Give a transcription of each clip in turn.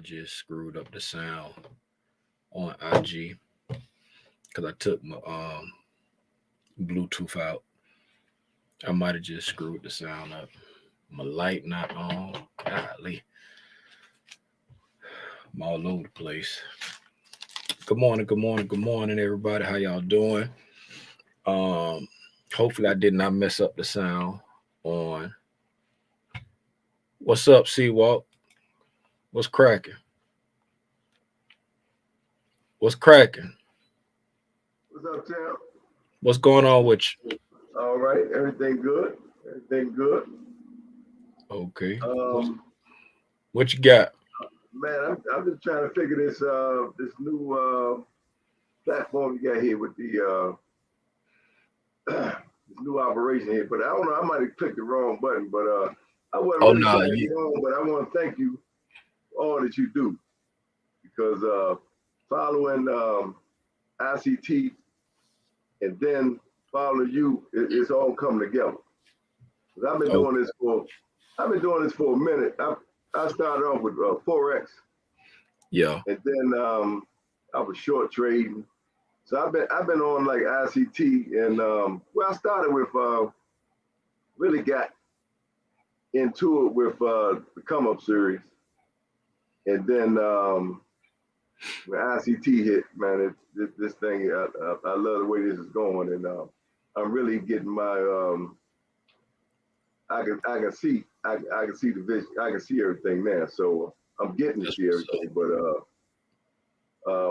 just screwed up the sound on IG because I took my Bluetooth out. I might have just screwed the sound up. My light not on. Golly, I'm all over the place. Good morning, good morning, good morning, everybody. How y'all doing? Um, Hopefully I did not mess up the sound on. What's up, Seawalk? What's cracking? What's cracking? What's up, Tim? What's going on with you? All right, everything good. Everything good. Okay. Um, What you got? Man, I'm just trying to figure this new platform you got here with the this new operation here. But I don't know, I might have clicked the wrong button. But I wasn't Oh really no, trying to get on. But I want to thank you for all that you do because following ICT and then following you, it's all coming together. 'Cause oh I've been doing this for a minute. I started off with forex, yeah. and then I was short trading. So I've been on like ICT, and well, I started with really got into it with the come up series, and then when ICT hit, man, this thing I love the way this is going, and I'm really getting my I can see I can see the vision. I can see everything now. So I'm getting to That's see what's up. everything.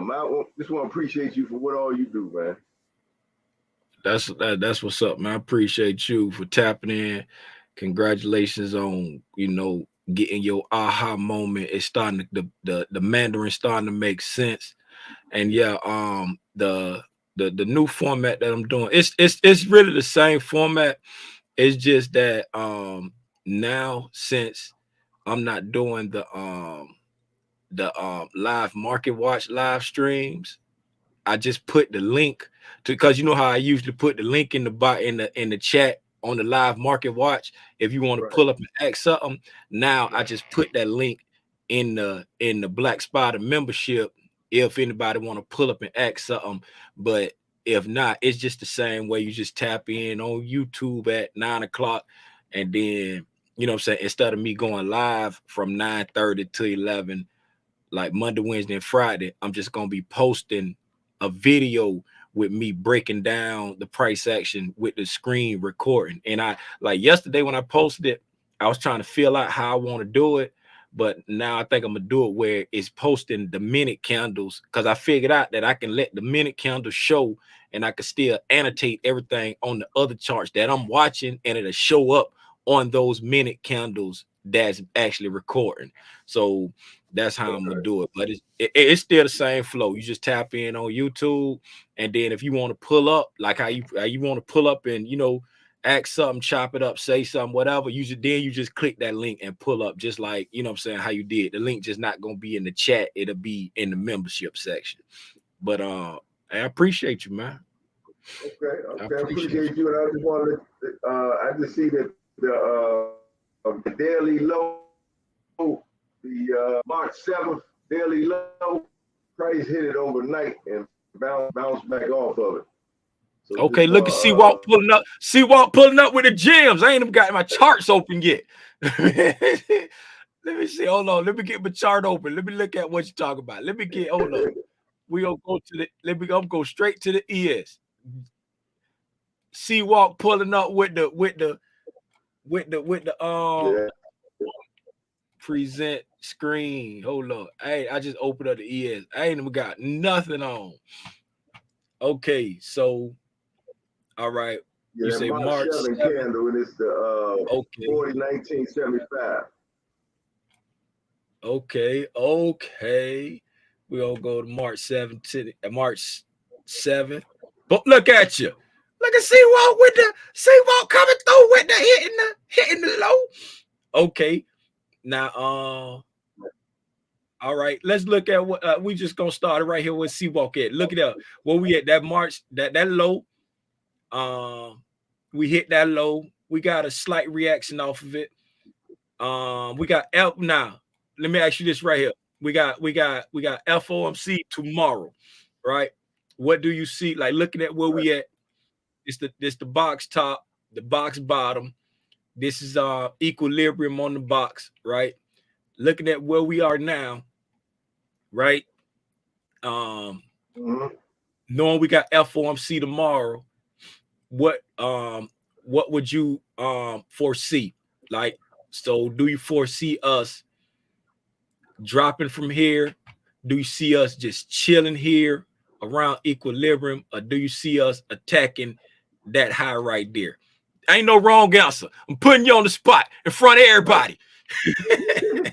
But just want to appreciate you for what all you do, man. That's what's up, man. I appreciate you for tapping in. Congratulations on getting your aha moment. It's starting to, the Mandarin starting to make sense. And yeah, the new format that I'm doing, it's really the same format. It's just that now since I'm not doing the live market watch live streams, I just put the link to, because you know how I usually put the link in the bot in the chat on the live market watch. If you want to Right. pull up and ask something, now I just put that link in the Black Spider membership. If anybody want to pull up and ask something, but if not, it's just the same way. You just tap in on YouTube at 9 o'clock, and then what I'm saying, instead of me going live from 9:30 to 11, like Monday, Wednesday, and Friday, I'm just gonna be posting a video with me breaking down the price action with the screen recording. And I, like yesterday when I posted it, I was trying to feel out how I want to do it, but now I think I'm gonna do it where it's posting the minute candles, because I figured out that I can let the minute candles show, and I can still annotate everything on the other charts that I'm watching, and it'll show up on those minute candles that's actually recording. So that's how I'm gonna Okay. do it. But it's still the same flow. You just tap in on YouTube, and then if you want to pull up, like how you want to pull up and ask something, chop it up, say something, whatever. You just click that link and pull up, just like what I'm saying, how you did. The link just not gonna be in the chat, it'll be in the membership section. But I appreciate you, man. Okay. I Okay. I appreciate appreciate you, and I just wanted I just see that the daily low, the March 7th daily low price hit it overnight and bounced back off of it. So you. just Okay, look want at See Walk pulling up with the gems. I ain't even got my charts open yet. Let me see. Hold on. Let me get my chart open. Let me look at what you're talking about. Let me get. Hold up. We gonna go to the. Let me. I'm go straight to the ES. Walk pulling up with the yeah. present screen. Hold up. Hey, I just opened up the ES. I ain't even got nothing on. Okay, so all right. Yeah, You that say March March 7 7th. candle, and it's the Okay. 401975. Okay. We gonna go to March 7th to March 7th. But look at you. Look at Seawalk with the Seawalk coming through with the hitting the low. Okay. Now all right, let's look at what we just gonna start it right here with Seawalk at. Look at that. Where we at that March, that low. Um we hit that low. We got a slight reaction off of it. We got L now. Let me ask you this right here. we got FOMC tomorrow, right? What do you see? Like looking at where we at, it's the box top, the box bottom. This is equilibrium on the box, right? Looking at where we are now, right? Knowing we got FOMC tomorrow, what would you foresee? Like, so do you foresee us dropping from here? Do you see us just chilling here around equilibrium, or do you see us attacking that high right there? Ain't no wrong answer. I'm putting you on the spot in front of everybody. Yeah,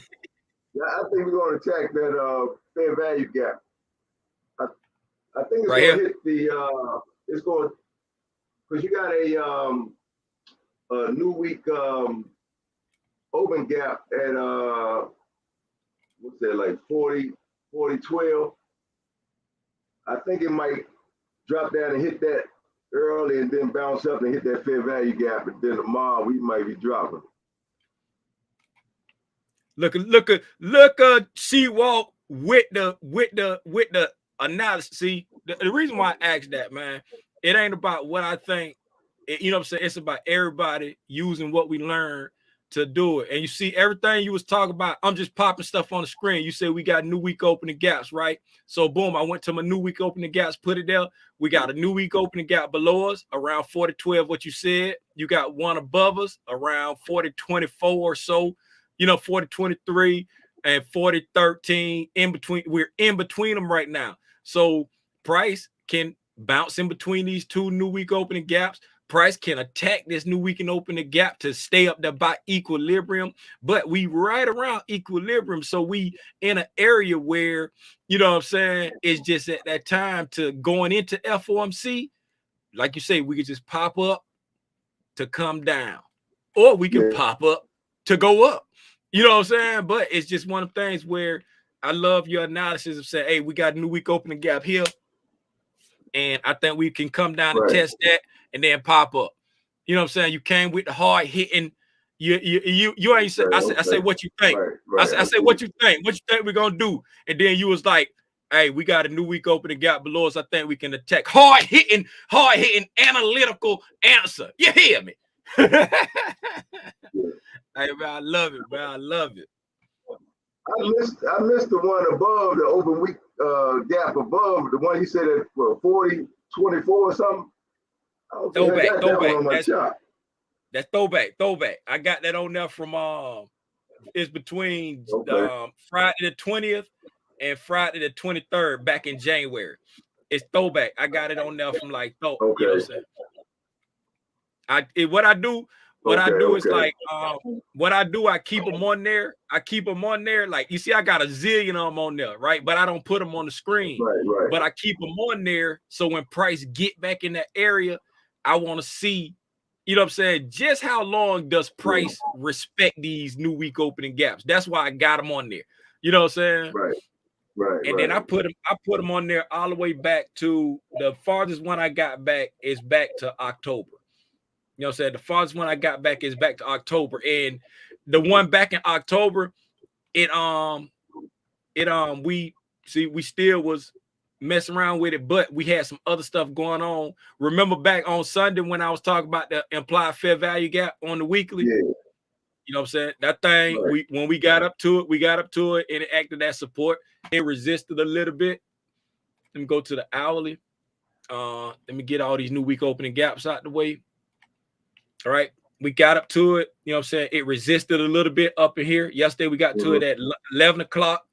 I think we're going to attack that fair value gap. I think it's Right going to here? hit the. It's going because you got a new week open gap at what's that, like 40.12. I think it might drop down and hit that early and then bounce up and hit that fair value gap, and then tomorrow we might be dropping. Look Seawalk with the analysis. See, the reason why I asked that, man, it ain't about what I think. You know what I'm saying? It's about everybody using what we learned to do it. And you see everything you was talking about, I'm just popping stuff on the screen. You said we got new week opening gaps, right? So boom, I went to my new week opening gaps, put it there. We got a new week opening gap below us around 40.12, what you said. You got one above us around 40.24 or so, 40.23 and 40.13 in between. We're in between them right now. So price can bounce in between these two new week opening gaps. Price can attack this new week and open the gap to stay up there by equilibrium, but we right around equilibrium. So we in an area where, you know what I'm saying, it's just at that time to going into FOMC, like you say, we could just pop up to come down, or we can pop up to go up. You know what I'm saying? But it's just one of the things where I love your analysis of saying, hey, we got a new week opening gap here, and I think we can come down and test that and then pop up. You know what I'm saying? You came with the hard hitting. You ain't say. I say what you think. I say what you think. What you think we're gonna do? And then you was like, hey, we got a new week opening gap below us. I think we can attack. Hard hitting, analytical answer. You hear me? Hey, man, I love it, man. I love it. I missed the one above the open week gap above, the one you said at 40.24 or something. Throwback. That's throwback. I got that on there from it's between Friday the 20th and Friday the 23rd back in January. It's throwback. I got it on there from like you know what I'm saying? What I do is like what I do, I keep them on there. Like you see, I got a zillion of them on there, right? But I don't put them on the screen. Right. But I keep them on there so when price get back in that area, I want to see, you know what I'm saying, just how long does price respect these new week opening gaps? That's why I got them on there. You know what I'm saying? Right. And then I put them on there all the way back to the farthest one I got back is back to October. You know what I'm saying? The farthest one I got back is back to October. And the one back in October, we still was messing around with it, but we had some other stuff going on. Remember back on Sunday when I was talking about the implied fair value gap on the weekly? Yeah. You know what I'm saying? That thing, when we got up to it and it acted as support. It resisted a little bit. Let me go to the hourly. Let me get all these new week opening gaps out the way. All right. We got up to it. You know what I'm saying? It resisted a little bit up in here. Yesterday, we got to it at 11 o'clock.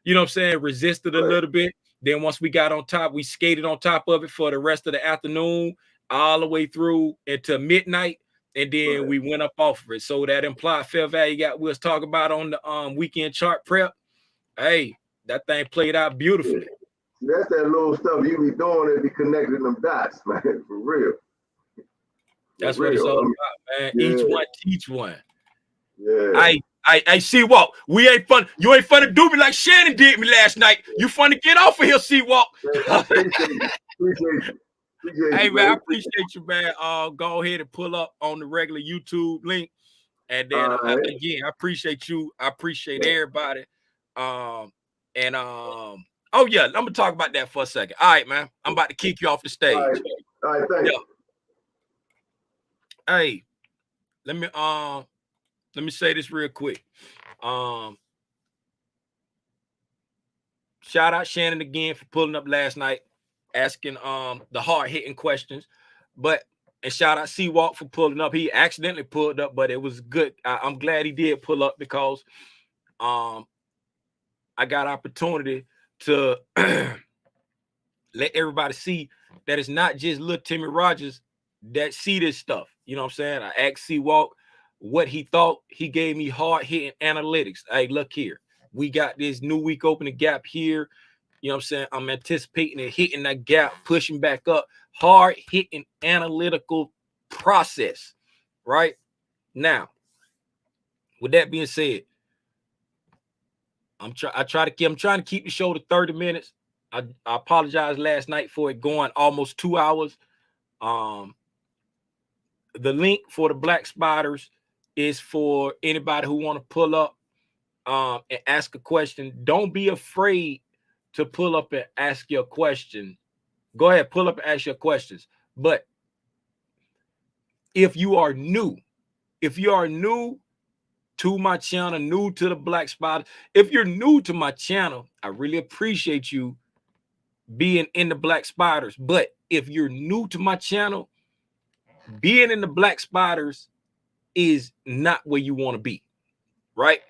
You know what I'm saying? Resisted a little bit. Then once we got on top, we skated on top of it for the rest of the afternoon, all the way through until midnight. And then we went up off of it. So that implied fair value gap we was talking about on the weekend chart prep. Hey, that thing played out beautifully. That's that little stuff you be doing, that be connecting them dots, man, for real. That's what it's all about, man. Each one teach one. Yeah. I see Walk. We ain't fun. You ain't fun to do me like Shannon did me last night. You fun to get off of here, see Walk. Appreciate you. Hey man, I appreciate you, man. Go ahead and pull up on the regular YouTube link. And then again, I appreciate you. I appreciate everybody. And oh yeah, I'm gonna talk about that for a second. All right, man. I'm about to kick you off the All right. stage. All right. Thanks. Yeah. Hey, let me say this real quick. Shout out Shannon again for pulling up last night, asking the hard-hitting questions. And shout out C-Walk for pulling up. He accidentally pulled up, but it was good. I'm glad he did pull up because I got opportunity to let everybody see that it's not just little Timmy Rogers that see this stuff. You know what I'm saying? I asked C-Walk what he thought. He gave me hard-hitting analytics. Hey, look here. We got this new week opening gap here. You know what I'm saying? I'm anticipating it hitting that gap, pushing back up. Hard-hitting analytical process, right? Now, with that being said, I'm trying to keep the show to 30 minutes. I apologize last night for it going almost 2 hours. The link for the Black Spiders is for anybody who want to pull up and ask a question. Don't be afraid to pull up and ask your question. Go ahead, pull up and ask your questions. But if you are new to my channel, new to the Black Spider, if you're new to my channel, I really appreciate you being in the Black Spiders. But if you're new to my channel, being in the Black Spiders is not where you want to be, right?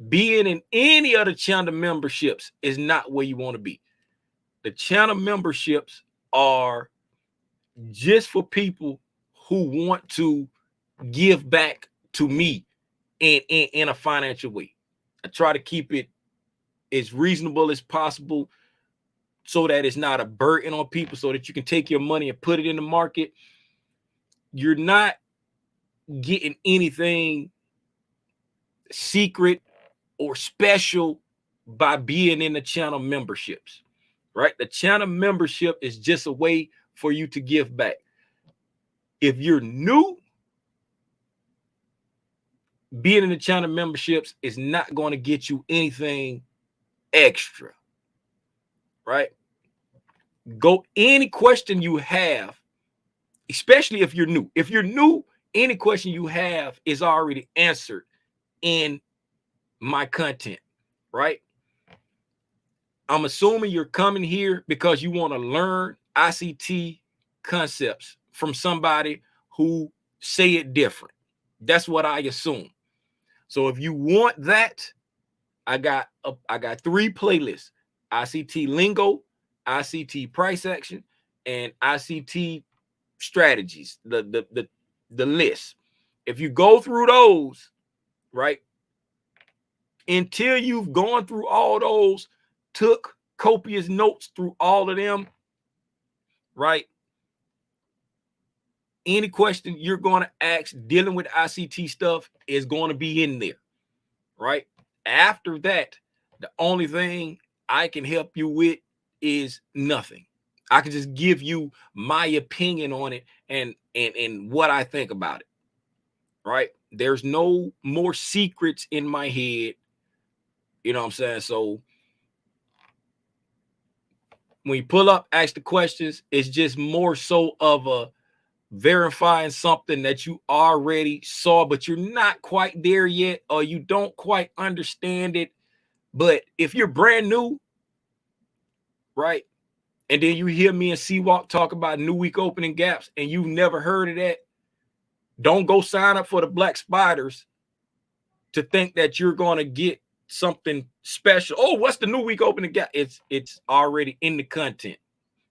Being in any other channel memberships is not where you want to be. The channel memberships are just for people who want to give back to me in a financial way. I try to keep it as reasonable as possible so that it's not a burden on people, so that you can take your money and put it in the market. You're not getting anything secret or special by being in the channel memberships, right? The channel membership is just a way for you to give back. If you're new, being in the channel memberships is not going to get you anything extra, right? Go any question you have, especially if you're new. If you're new, any question you have is already answered in my content, right? I'm assuming you're coming here because you want to learn ICT concepts from somebody who say it different. That's what I assume. So if you want that, I got 3 playlists: ICT lingo, ICT price action, and ICT strategies. The list. If you go through those, right, until you've gone through all those, took copious notes through all of them, right? Any question you're going to ask dealing with ICT stuff is going to be in there, right? After that, the only thing I can help you with is nothing. I can just give you my opinion on it and what I think about it, right? There's no more secrets in my head. You know what I'm saying? So when you pull up, ask the questions, it's just more so of a verifying something that you already saw, but you're not quite there yet, or you don't quite understand it. But if you're brand new, right, and then you hear me and C-Walk talk about new week opening gaps and you've never heard of that, don't go sign up for the Black Spiders to think that you're going to get something special. Oh, what's the new week opening gap? It's already in the content.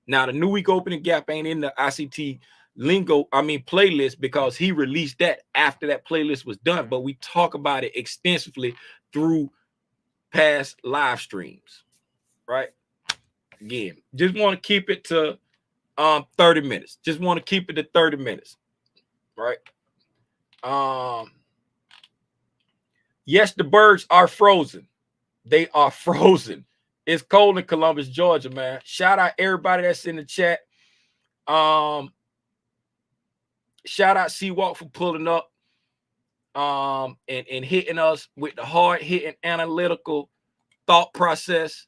Now, the new week opening gap ain't in the ICT playlist, because he released that after that playlist was done. But we talk about it extensively through past live streams, right? Again, just want to keep it to 30 minutes. Just want to keep it to 30 minutes, right? Yes, the birds are frozen. They are frozen. It's cold in Columbus, Georgia, man. Shout out everybody that's in the chat. Shout out C-Walk for pulling up and hitting us with the hard hitting analytical thought process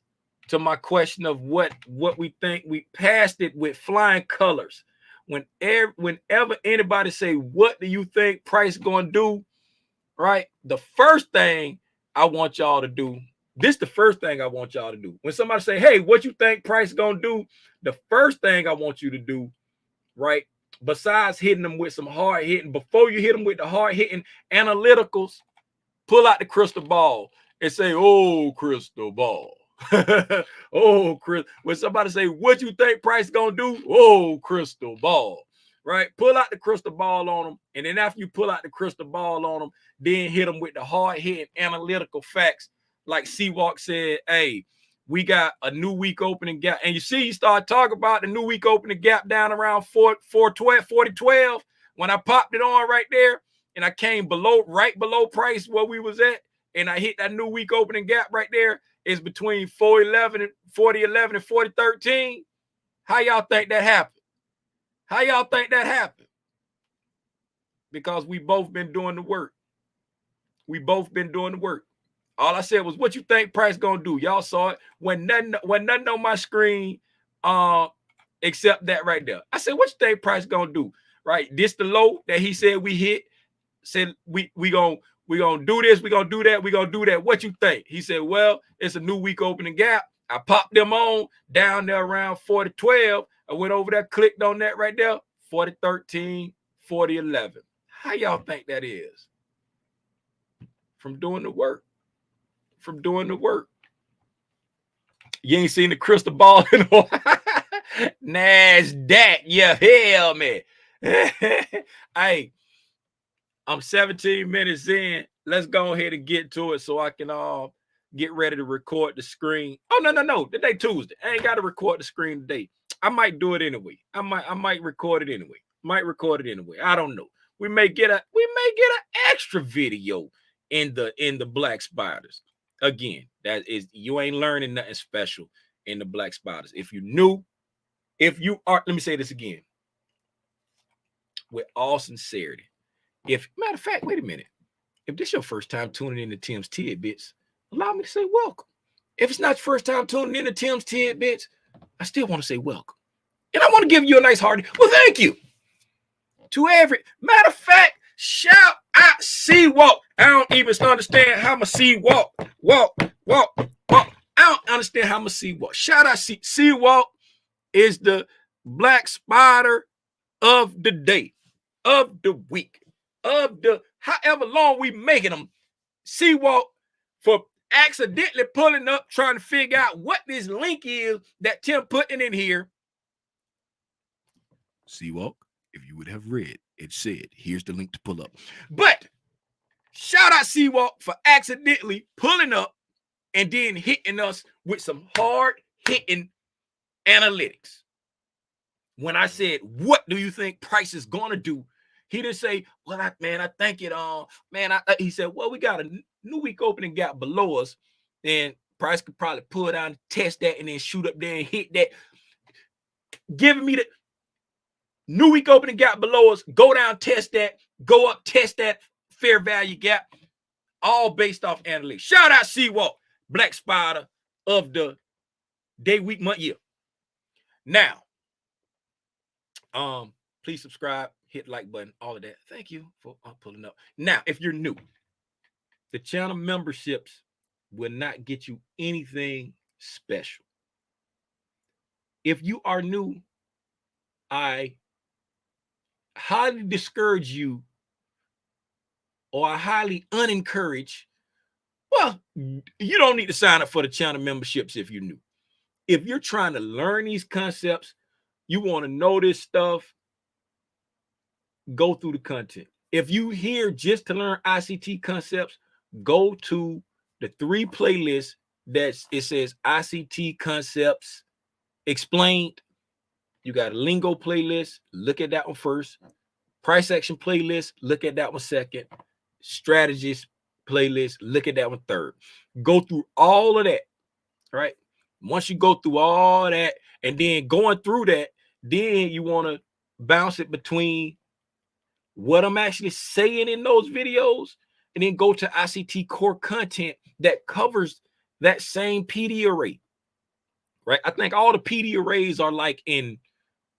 to my question of what we think. We passed it with flying colors. Whenever anybody say, what do you think price gonna do? Right? The first thing I want y'all to do, this the first thing I want y'all to do. When somebody say, hey, what you think price gonna do? The first thing I want you to do, right? Besides hitting them with some hard hitting, before you hit them with the hard hitting analyticals, pull out the crystal ball and say, oh, crystal ball. Oh, Chris. When somebody say, what you think price gonna do? Oh, crystal ball. Right? Pull out the crystal ball on them. And then after you pull out the crystal ball on them, then hit them with the hard hitting analytical facts. Like C-Walk said, hey, we got a new week opening gap. And you see, you start talking about the new week opening gap down around 4012. When I popped it on right there, and I came right below price where we was at, and I hit that new week opening gap right there, is between 4011 and 4013. How y'all think that happened? How y'all think that happened? Because we both been doing the work. We both been doing the work. All I said was, what you think price gonna do? Y'all saw it. When nothing on my screen, except that right there. I said, what you think price gonna do? Right? This the low that he said we hit. Said we gonna do this, we gonna do that, we gonna do that. What you think? He said, well, it's a new week opening gap. I popped them on down there around 4012. I went over there, clicked on that right there, 4013, 4011. How y'all think that is? From doing the work. From doing the work. You ain't seen the crystal ball in a while. NASDAQ, yeah, hell, man. Hey, I'm 17 minutes in. Let's go ahead and get to it so I can get ready to record the screen. Oh, no. Today Tuesday. I ain't got to record the screen today. I might do it anyway. I might record it anyway. I don't know. We may get an extra video in the Black Spiders. Again, that is, you ain't learning nothing special in the Black Spiders. If you are, let me say this again. With all sincerity. Matter of fact, wait a minute. If this is your first time tuning into Tim's Tidbits, allow me to say welcome. If it's not your first time tuning into Tim's Tidbits, I still want to say welcome. And I want to give you a nice hearty, well, thank you to every. Matter of fact, shout out C-Walk. I don't even understand how my C-Walk. Walk. I don't understand how my C-Walk. Shout out C-Walk is the Black Spider of the day, of the week, of the however long we making them. C-Walk for accidentally pulling up, trying to figure out what this link is that Tim putting in here. C-Walk, if you would have read, it said, here's the link to pull up. But shout out C-Walk for accidentally pulling up and then hitting us with some hard hitting analytics. When I said, what do you think price is going to do? He didn't say, well, I think it, he said, well, we got a new week opening gap below us, and price could probably pull down, test that, and then shoot up there and hit that. Giving me the new week opening gap below us, go down, test that, go up, test that fair value gap, all based off analytics. Shout out C-Walk, Black Spider of the day, week, month, year. Now, please subscribe, hit like button, all of that. Thank you for pulling up. Now, if you're new, the channel memberships will not get you anything special. If you are new, I highly discourage you, or I highly unencourage. Well, you don't need to sign up for the channel memberships if you're new. If you're trying to learn these concepts, you want to know this stuff, go through the content. If you here just to learn ICT concepts, go to the 3 playlists it says ICT concepts explained. You got a lingo playlist, look at that one first. Price action playlist, look at that one second. Strategist playlist, look at that one third. Go through all of that, right? Once you go through all that, and then going through that, then you want to bounce it between what I'm actually saying in those videos, and then go to ICT core content that covers that same PD array, right? I think all the PD arrays are like in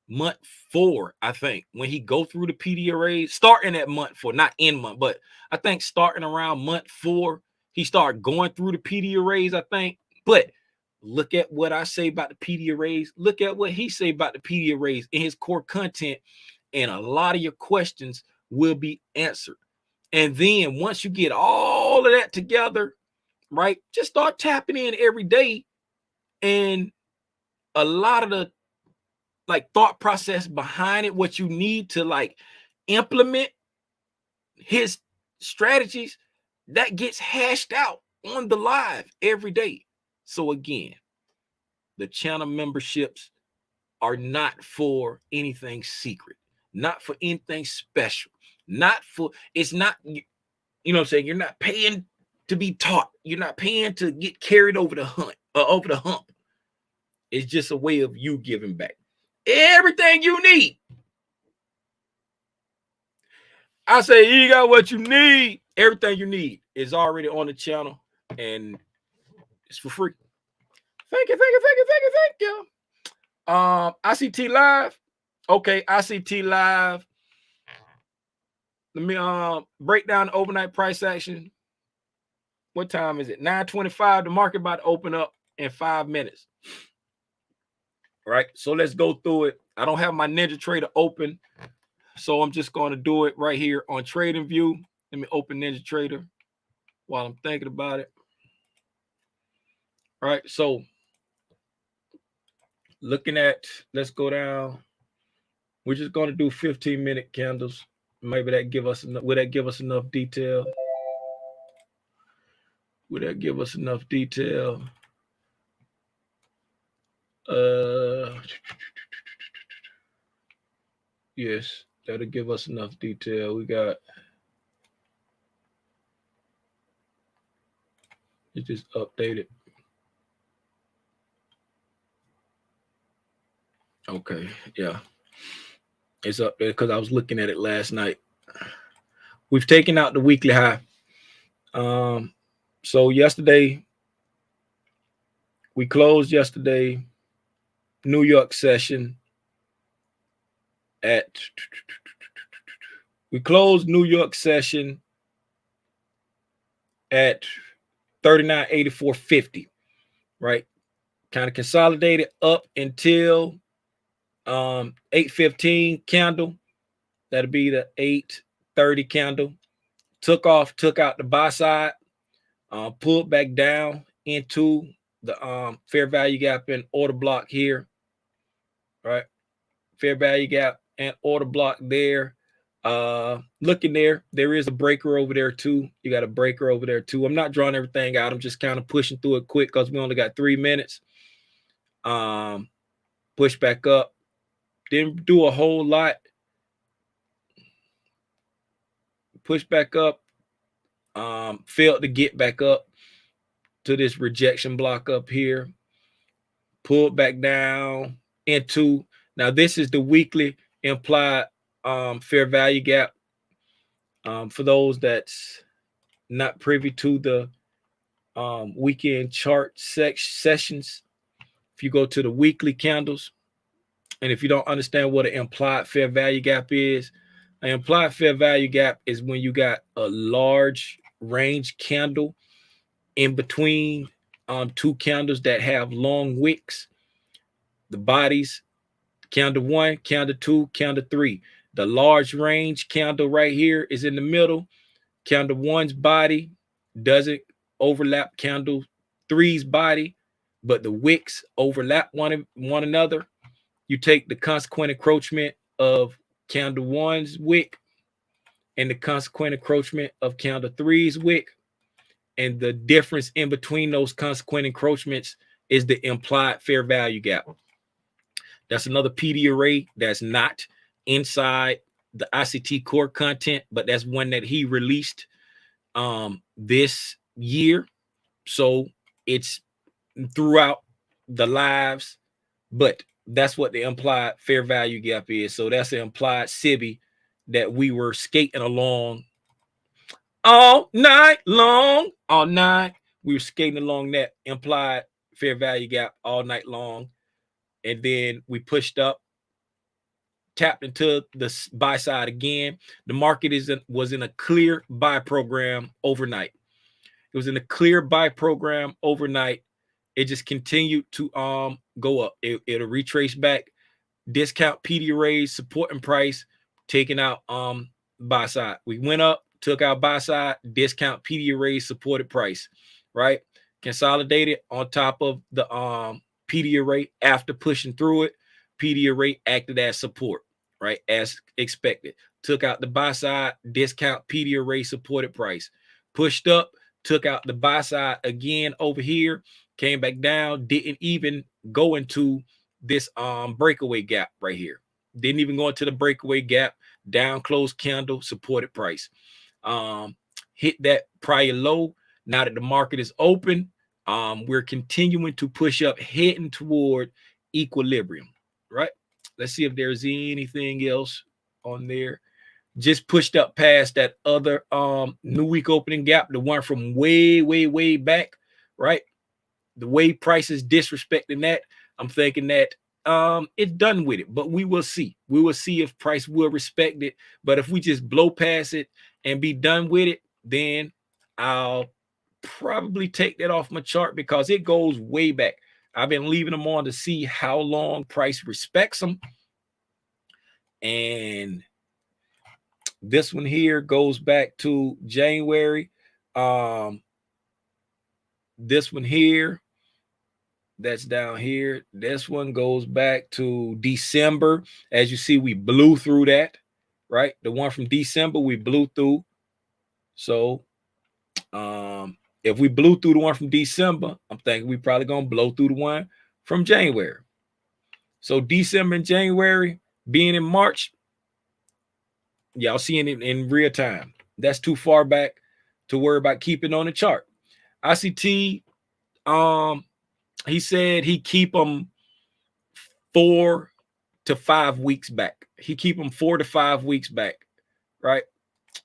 month 4, I think, when he go through the PD arrays, starting at month 4, not in month, but I think starting around month 4, he started going through the PD arrays, I think. But look at what I say about the PD arrays. Look at what he say about the PD arrays in his core content, and a lot of your questions will be answered. And then once you get all of that together, right, just start tapping in every day, and a lot of the like thought process behind it, what you need to like implement his strategies, that gets hashed out on the live every day. So again, the channel memberships are not for anything secret, not for anything special, not for, it's not, you know what I'm saying, you're not paying to be taught, you're not paying to get carried over the hump. It's just a way of you giving back everything you need. I say you got what you need. Everything you need is already on the channel, and it's for free. Thank you. ICT Live. Okay, ICT Live. Let me break down the overnight price action. What time is it? 9:25. The market about to open up in 5 minutes. All right, so let's go through it. I don't have my Ninja Trader open, so I'm just going to do it right here on Trading View. Let me open Ninja Trader while I'm thinking about it. All right, so looking at, let's go down. We're just going to do 15-minute candles. Maybe that give us enough. Will that give us enough detail? Would that give us enough detail? Yes, that'll give us enough detail. We got, it just updated. Okay, yeah, it's up there because I was looking at it last night. We've taken out the weekly high. So yesterday, we closed yesterday, New York session at, we closed New York session at 39.8450, right? Kind of consolidated up until 8:15 candle. That'll be the 8:30 candle. Took off, took out the buy side, pulled back down into the fair value gap and order block here. Right, fair value gap and order block there. Looking there is a breaker over there too. You got a breaker over there too. I'm not drawing everything out. I'm just kind of pushing through it quick because we only got 3 minutes. Push back up. Didn't do a whole lot. Push back up. Failed to get back up to this rejection block up here. Pulled back down into, now this is the weekly implied fair value gap. For those that's not privy to the weekend chart sessions, if you go to the weekly candles, and if you don't understand what an implied fair value gap is, an implied fair value gap is when you got a large range candle in between two candles that have long wicks. The bodies, candle 1, candle 2, candle 3. The large range candle right here is in the middle. Candle 1's body doesn't overlap candle 3's body, but the wicks overlap one another. You take the consequent encroachment of candle 1's wick and the consequent encroachment of candle 3's wick, and the difference in between those consequent encroachments is the implied fair value gap. That's another PD array that's not inside the ICT core content, but that's one that he released this year. So it's throughout the lives, but that's what the implied fair value gap is. So that's the implied SIBI that we were skating along all night long. All night We were skating along that implied fair value gap all night long. And then we pushed up, tapped into the buy side again. The market was in a clear buy program overnight. It was in a clear buy program overnight. It just continued to go up. It'll retrace back, discount PD arrays, support and price, taking out buy side. We went up, took out buy side, discount PD arrays, supported price, right? Consolidated on top of the PD array after pushing through it. PD array acted as support, right? As expected. Took out the buy side, discount PD array, supported price. Pushed up, took out the buy side again over here, came back down, didn't even go into this breakaway gap right here. Didn't even go into the breakaway gap, down close candle, supported price. Hit that prior low. Now that the market is open, we're continuing to push up, heading toward equilibrium, right? Let's see if there's anything else on there. Just pushed up past that other new week opening gap, the one from way back, right? The way prices disrespecting that, I'm thinking that it's done with it, but we will see. We will see if price will respect it. But if we just blow past it and be done with it, then I'll probably take that off my chart because it goes way back. I've been leaving them on to see how long price respects them. And this one here goes back to January. This one here, that's down here. This one goes back to December. As you see, we blew through that, right? The one from December, we blew through. So if we blew through the one from December, I'm thinking we probably going to blow through the one from January. So December and January being in March, y'all seeing it in real time. That's too far back to worry about keeping on the chart. ICT, he said he keep them 4 to 5 weeks back. He keep them 4 to 5 weeks back, right?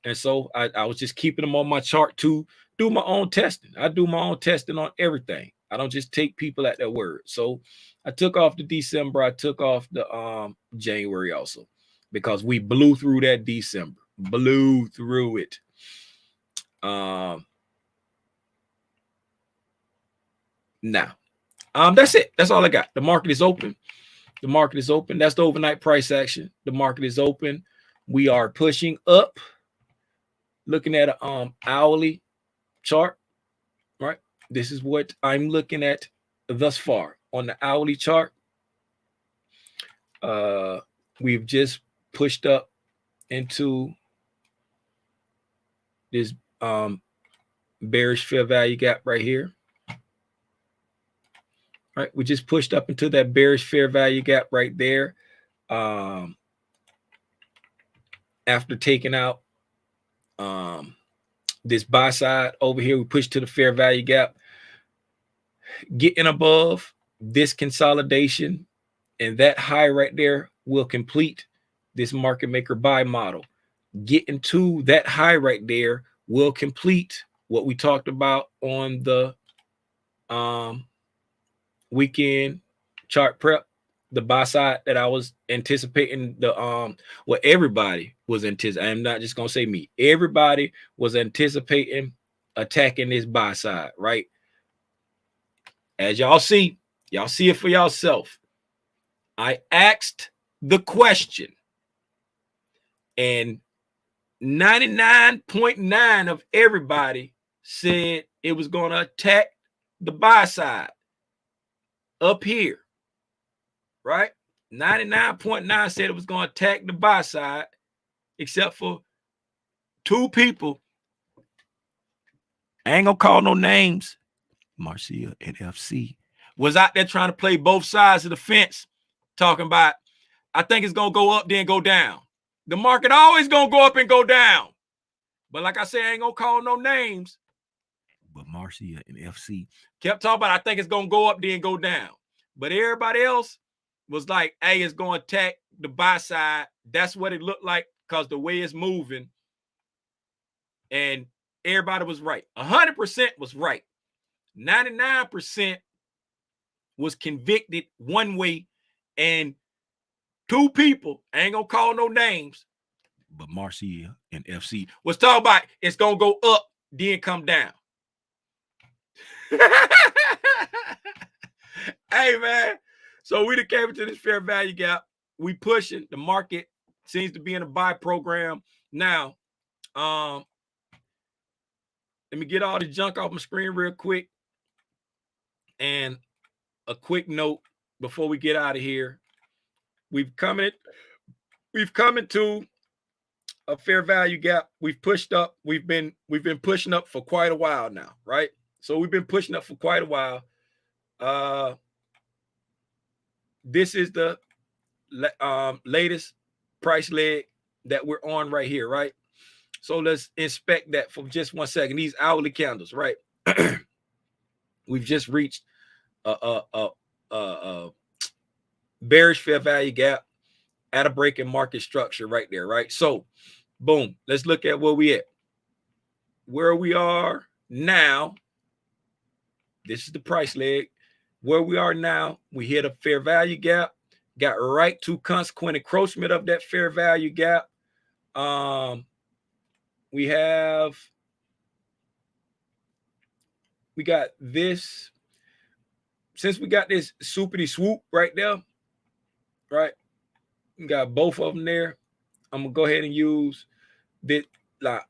And so I was just keeping them on my chart to do my own testing. I do my own testing on everything. I don't just take people at their word. So I took off the December. I took off the January also because we blew through that December. Blew through it. Now, that's it. That's all I got. The market is open. The market is open. That's the overnight price action. The market is open. We are pushing up. Looking at an hourly chart, right? This is what I'm looking at thus far on the hourly chart. We've just pushed up into this bearish fair value gap right here. Right, we just pushed up into that bearish fair value gap right there. After taking out this buy side over here, we pushed to the fair value gap, getting above this consolidation, and that high right there will complete this market maker buy model. Getting to that high right there will complete what we talked about on the weekend chart prep, the buy side that I was anticipating, the what everybody was anticipating. I'm not just gonna say me, everybody was anticipating attacking this buy side, right? As y'all see it for yourself. I asked the question, and 99.9 of everybody said it was gonna attack the buy side up here, right? 99.9 said it was going to attack the buy side, except for 2 people. I ain't going to call no names. Marcia and FC was out there trying to play both sides of the fence, talking about, I think it's going to go up, then go down. The market always going to go up and go down. But like I said, I ain't going to call no names. But Marcia and FC kept talking about, I think it's going to go up, then go down. But everybody else was like, hey, it's going to attack the buy side. That's what it looked like because the way it's moving. And everybody was right. 100% was right. 99% was convicted one way, and 2 people, I ain't gonna call no names, but Marcia and FC was talking about it's gonna go up, then come down. Hey man, so we done came into this fair value gap. We pushing. The market seems to be in a buy program now. Let me get all the junk off my screen real quick. And a quick note before we get out of here. We've come into a fair value gap. We've pushed up. We've been pushing up for quite a while now, right? So we've been pushing up for quite a while. This is the latest price leg that we're on right here, right? So let's inspect that for just 1 second. These hourly candles, right? We've just reached a bearish fair value gap at a break in market structure right there, right? So boom, let's look at where we at. Where we are now, this is the price leg. Where we are now, we hit a fair value gap, got right to consequent encroachment of that fair value gap. We got this, since we got this soupity swoop right there, right? We got both of them there. I'm gonna go ahead and use this, like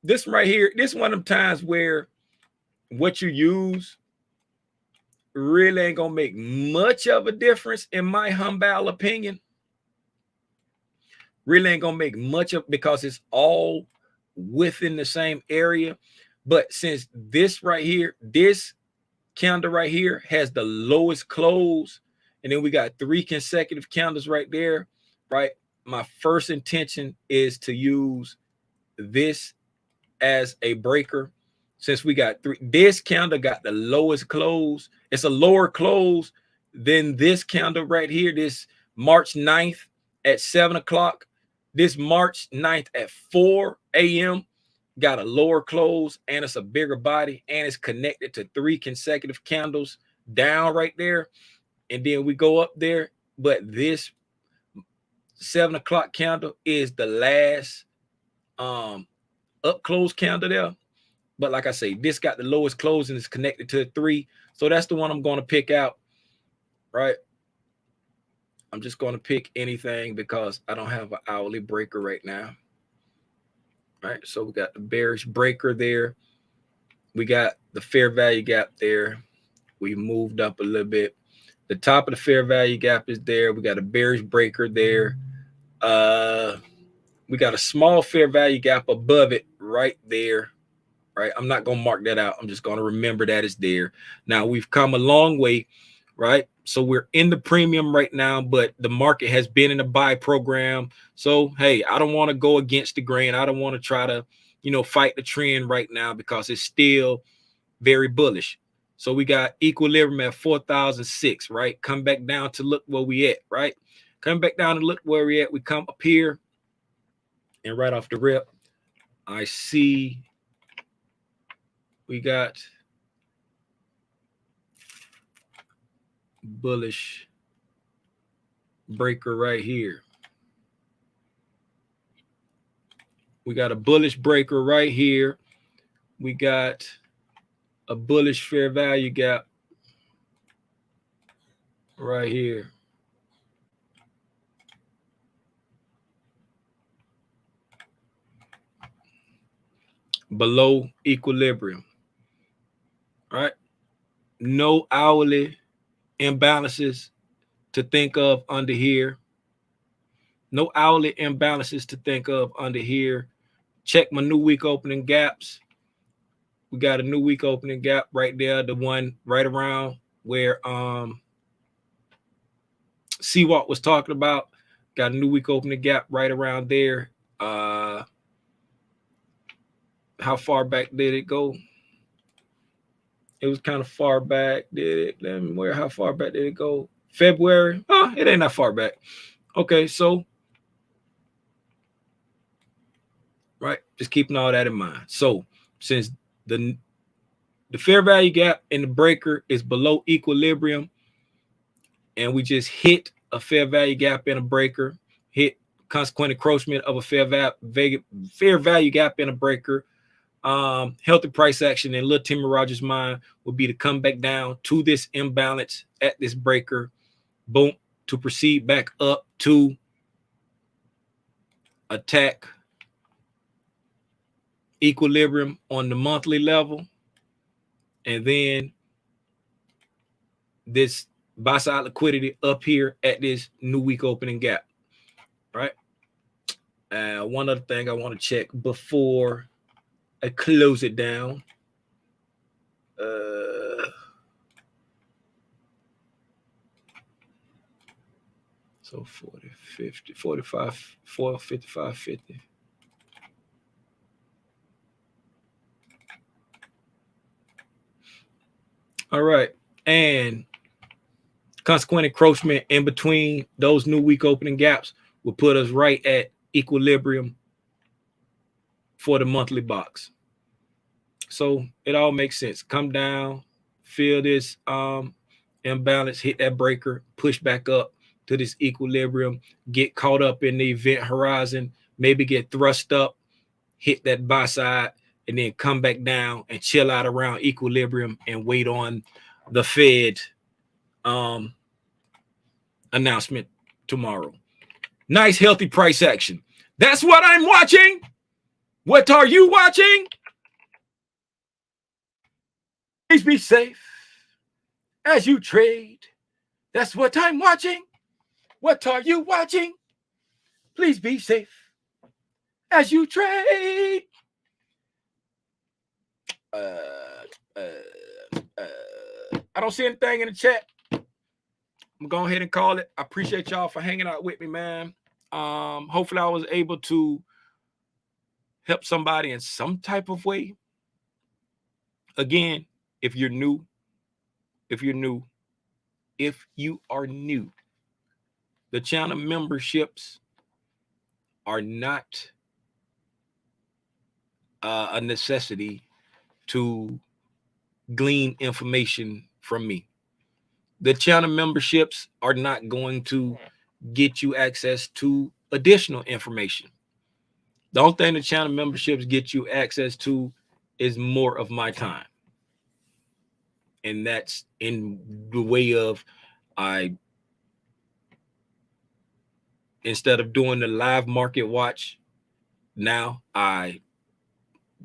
this right here. This is one of them times where what you use really ain't gonna make much of a difference, in my humble opinion. Really ain't gonna make much of, because it's all within the same area. But since this right here, this candle right here has the lowest close, and then we got 3 consecutive candles right there, right? My first intention is to use this as a breaker. Since we got 3, this candle got the lowest close. It's a lower close than this candle right here, this March 9th at 7 o'clock. This March 9th at 4 a.m. got a lower close, and it's a bigger body, and it's connected to 3 consecutive candles down right there. And then we go up there, but this 7 o'clock candle is the last up close candle there. But like I say, this got the lowest close and it's connected to 3. So that's the one I'm going to pick out, right? I'm just going to pick anything because I don't have an hourly breaker right now. Right, so we got the bearish breaker there. We got the fair value gap there. We moved up a little bit. The top of the fair value gap is there. We got a bearish breaker there. We got a small fair value gap above it right there. Right, I'm not going to mark that out. I'm just going to remember that it's there. Now we've come a long way, right? So we're in the premium right now, but the market has been in a buy program. So, hey, I don't want to go against the grain. I don't want to try to, fight the trend right now because it's still very bullish. So we got equilibrium at 4,006, right? Come back down to look where we at, right? Come back down and look where we at. We come up here, and right off the rip, I see we got bullish breaker right here. We got a bullish breaker right here. We got a bullish fair value gap right here. Below equilibrium. Right? No hourly imbalances to think of under here. No hourly imbalances to think of under here. Check my new week opening gaps. We got a new week opening gap right there, the one right around where CWAT was talking about. Got a new week opening gap right around there. How far back did it go? It was kind of far back. Did it? How far back did it go? February? Oh, it ain't that far back. Okay, so right, just keeping all that in mind. So since the fair value gap in the breaker is below equilibrium, and we just hit a fair value gap in a breaker, hit consequent encroachment of a fair value gap in a breaker. Healthy price action in Little Timmy Rogers' mind would be to come back down to this imbalance at this breaker, boom, to proceed back up to attack equilibrium on the monthly level, and then this buy side liquidity up here at this new week opening gap, right? One other thing I want to check before I close it down. So 40, 50, 45, 4, 55, 50. All right. And consequent encroachment in between those new week opening gaps will put us right at equilibrium for the monthly box. So it all makes sense. Come down, feel this imbalance, hit that breaker, push back up to this equilibrium, get caught up in the event horizon, maybe get thrust up, hit that buy side, and then come back down and chill out around equilibrium and wait on the Fed announcement tomorrow. Nice, healthy price action. That's what I'm watching. What are you watching? Please be safe as you trade. That's what I'm watching. What are you watching? Please be safe as you trade. I don't see anything in the chat. I'm going to go ahead and call it. I appreciate y'all for hanging out with me, man. Hopefully I was able to help somebody in some type of way. Again, if you are new, the channel memberships are not a necessity to glean information from me. The channel memberships are not going to get you access to additional information. The only thing the channel memberships get you access to is more of my time. And that's in the way of instead of doing the live market watch, now I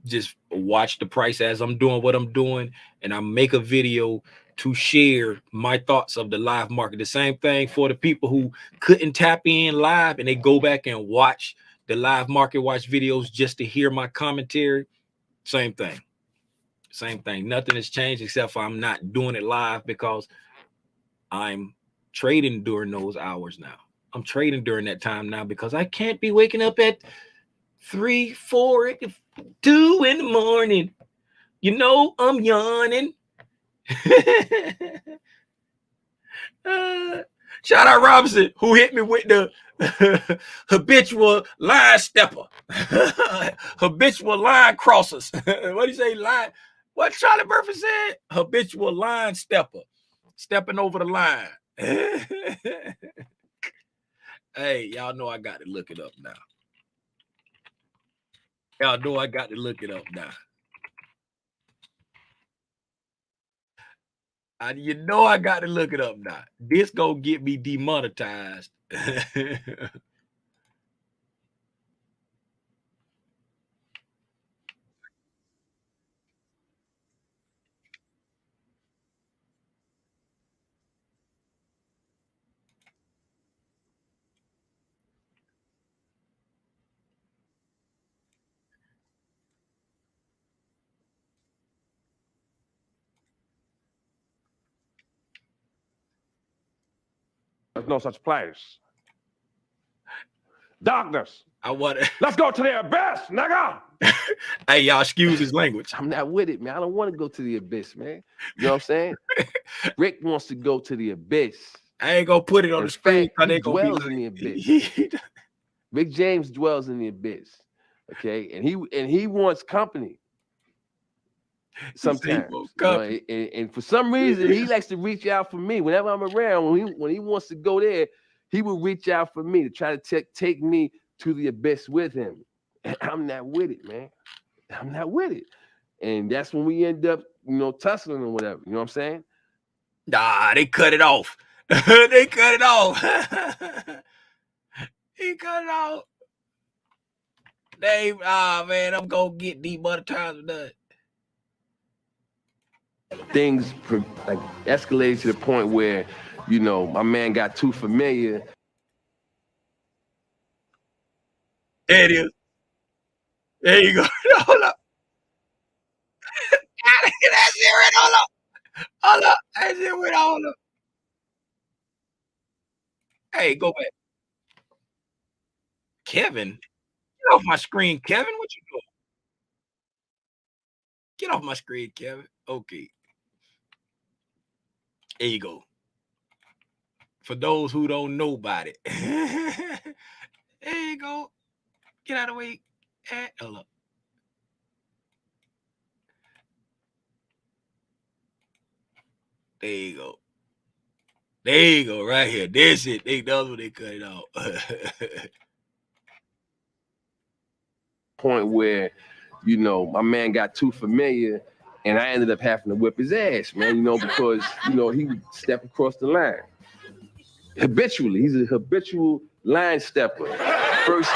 just watch the price as I'm doing what I'm doing, and I make a video to share my thoughts of the live market. The same thing for the people who couldn't tap in live and they go back and watch the live market watch videos just to hear my commentary. Same thing. Nothing has changed except for I'm not doing it live because I'm trading during those hours now. I'm trading during that time now because I can't be waking up at 3, 4, 2 in the morning. You know, I'm yawning. Shout out Robinson, who hit me with the habitual line stepper. Habitual line crossers. What do you say? Line? What Charlie Murphy said? Habitual line stepper. Stepping over the line. Hey, y'all know I got to look it up now. You know I got to look it up now. This gonna get me demonetized. There's no such place. Darkness. Let's go to the abyss, nigga. Hey, y'all, excuse his language. I'm not with it, man. I don't want to go to the abyss, man. You know what I'm saying? Rick wants to go to the abyss. I ain't gonna put it on the screen. He dwells in the abyss. Rick James dwells in the abyss. Okay, and he wants company. sometimes. won't You know, copy. and for some reason, he likes to reach out for me whenever I'm around. When he wants to go there, he will reach out for me to try to take me to the abyss with him. And I'm not with it, man. I'm not with it. And that's when we end up, tussling or whatever. You know what I'm saying? Nah, they cut it off. They cut it off. He cut it off. Man, I'm gonna get demonetized with that. Things like escalated to the point where, my man got too familiar. There it is. There you go. Hold up. That shit went all up. Hold up. That shit went all up. Hey, go back. Kevin, get off my screen, Kevin. What you doing? Get off my screen, Kevin. Okay. There you go. For those who don't know about it. There you go. Get out of the way. Hold up. There you go. There you go, right here. This it. That's what they cut it off. Point where, my man got too familiar, and I ended up having to whip his ass, man. Because he would step across the line habitually. He's a habitual line stepper. First.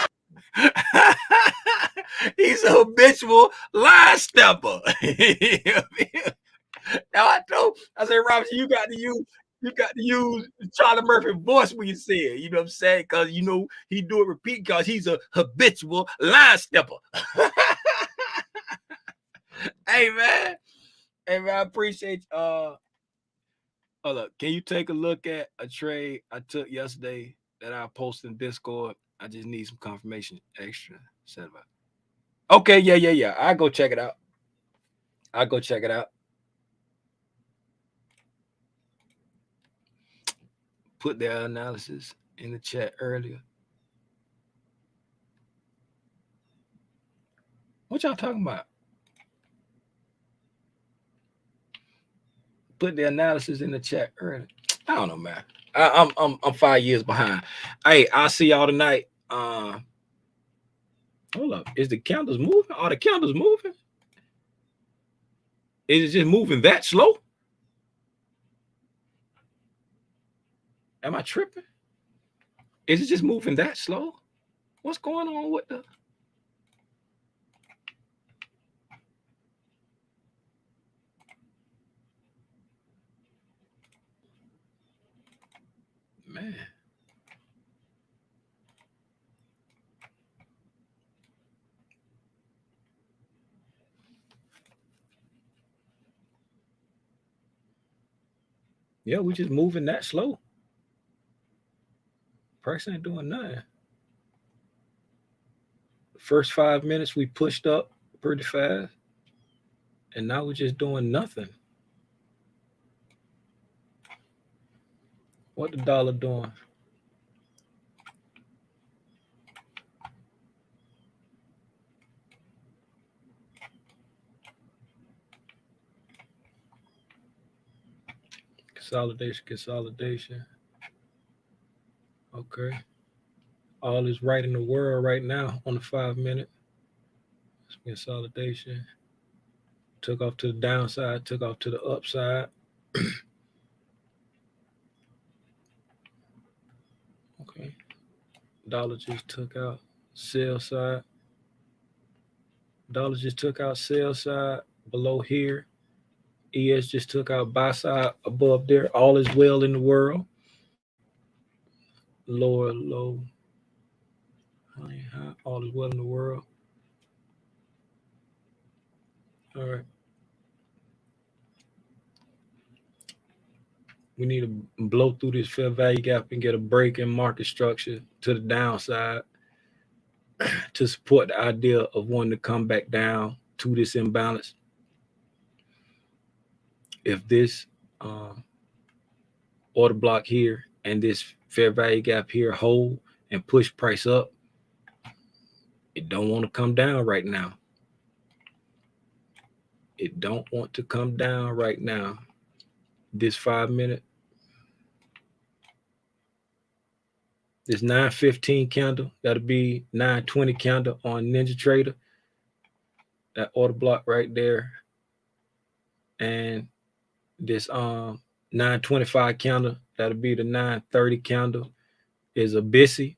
He's a habitual line stepper. Now I said, Robinson, you got to use Charlie Murphy voice when you say it. You know what I'm saying? Because he do it repeat because he's a habitual line stepper. Hey man, I appreciate hold up. Can you take a look at a trade I took yesterday that I posted in Discord? I just need some confirmation extra. Said about. Okay, yeah. I'll go check it out. Put their analysis in the chat earlier. What y'all talking about? Put the analysis in the chat earlier. I don't know, man. I'm 5 years behind. Hey, I'll see y'all tonight. Hold up. Is the candles moving? Are the candles moving? Is it just moving that slow? Am I tripping? Is it just moving that slow? What's going on with the... Man. Yeah, we just moving that slow. Price ain't doing nothing. First 5 minutes, we pushed up pretty fast. And now we're just doing nothing. What the dollar doing? Consolidation. Okay. All is right in the world right now on the 5 minute. Consolidation. Took off to the downside, took off to the upside. Okay. Dollar just took out sell side. Dollar just took out sell side below here. ES just took out buy side above there. All is well in the world. Lower, low, high, high. All is well in the world. All right. We need to blow through this fair value gap and get a break in market structure to the downside to support the idea of wanting to come back down to this imbalance. If this order block here and this fair value gap here hold and push price up, it don't want to come down right now. It don't want to come down right now. This 5 minute, this 9:15 candle, that'll be 9:20 candle on Ninja Trader. That order block right there. And this 9:25 candle, that'll be the 9:30 candle, is a Bissy.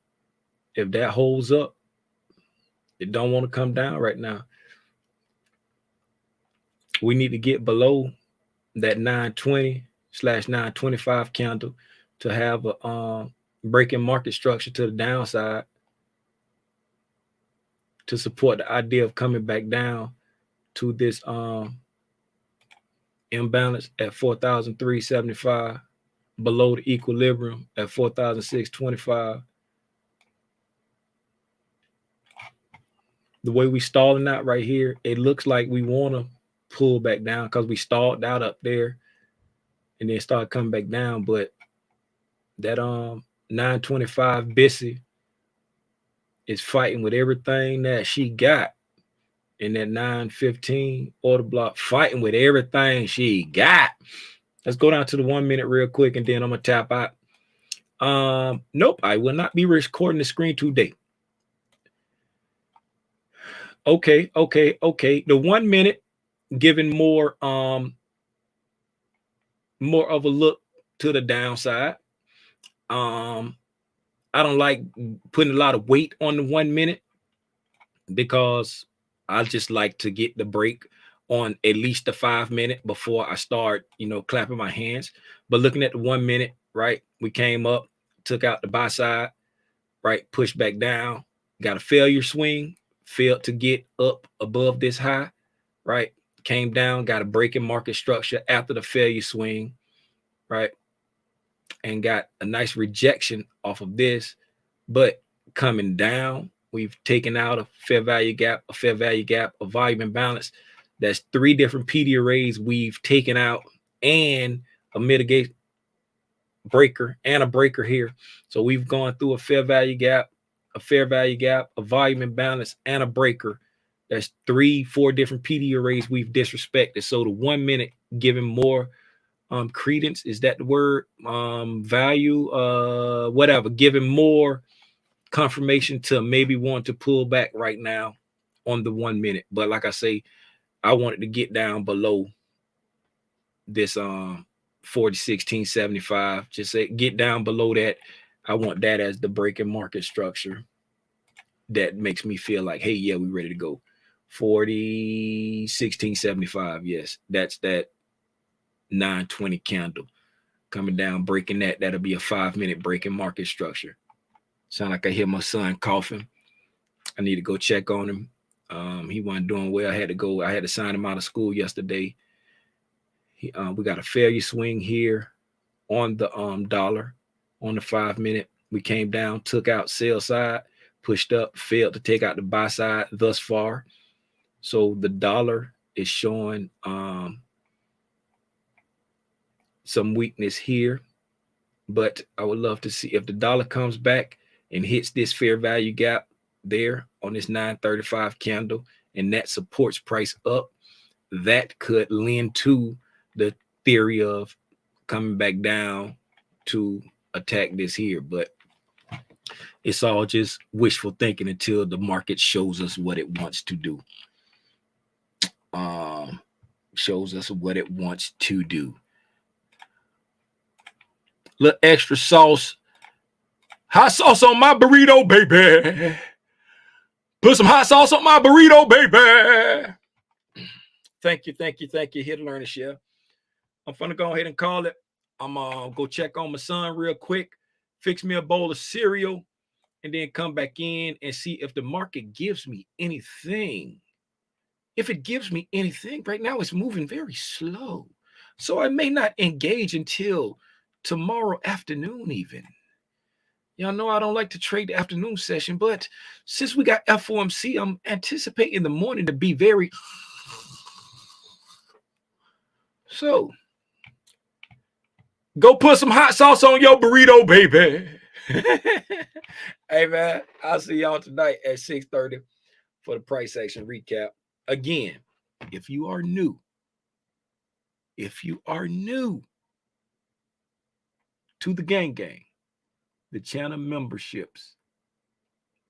If that holds up, it don't want to come down right now. We need to get below that 920/925 candle to have a breaking market structure to the downside to support the idea of coming back down to this imbalance at 4,375, below the equilibrium at 4,625. The way we stalling out right here, it looks like we want to pull back down because we stalled out up there and then start coming back down. But that 925 Bissy is fighting with everything that she got. In that 9:15 order block, fighting with everything she got. Let's go down to the 1 minute real quick, and then I'm gonna tap out. Nope, I will not be recording the screen today. Okay. The 1 minute giving more of a look to the downside. I don't like putting a lot of weight on the 1 minute because I just like to get the break on at least the 5 minute before I start, clapping my hands. But looking at the 1 minute, right, we came up, took out the buy side, right, pushed back down, got a failure swing, failed to get up above this high, right, came down, got a break in market structure after the failure swing, right, and got a nice rejection off of this. But coming down, we've taken out a fair value gap, a volume imbalance. That's 3 different PD arrays we've taken out, and a mitigate breaker and a breaker here. So we've gone through a fair value gap, a volume imbalance, and a breaker. That's 3-4 different PD arrays we've disrespected. So the 1 minute giving more credence, is that the word? Value, whatever, giving more confirmation to maybe want to pull back right now on the 1 minute. But like I say, I wanted to get down below this 40-16-75. Just say get down below that. I want that as the breaking market structure that makes me feel like, hey, yeah, we ready to go. 40-16-75. Yes, that's that 920 candle coming down, breaking that. That'll be a 5 minute breaking market structure. Sound like I hear my son coughing. I need to go check on him. He wasn't doing well. I had to sign him out of school yesterday. We got a failure swing here on the dollar on the 5 minute. We came down, took out sell side, pushed up, failed to take out the buy side thus far. So the dollar is showing some weakness here, but I would love to see if the dollar comes back and hits this fair value gap there on this 935 candle, and that supports price up. That could lend to the theory of coming back down to attack this here, but it's all just wishful thinking until the market shows us what it wants to do. Little extra sauce, hot sauce on my burrito, baby. Put some hot sauce on my burrito, baby. Thank you. Here to learn and share. I'm gonna go ahead and call it. I'm gonna go check on my son real quick, fix me a bowl of cereal, and then come back in and see if the market gives me anything. If it gives me anything, right now it's moving very slow. So I may not engage until tomorrow afternoon even. Y'all know I don't like to trade the afternoon session, but since we got FOMC, I'm anticipating the morning to be very... So, go put some hot sauce on your burrito, baby. Hey, man, I'll see y'all tonight at 6:30 for the price action recap. Again, if you are new if you are new to the gang, the channel memberships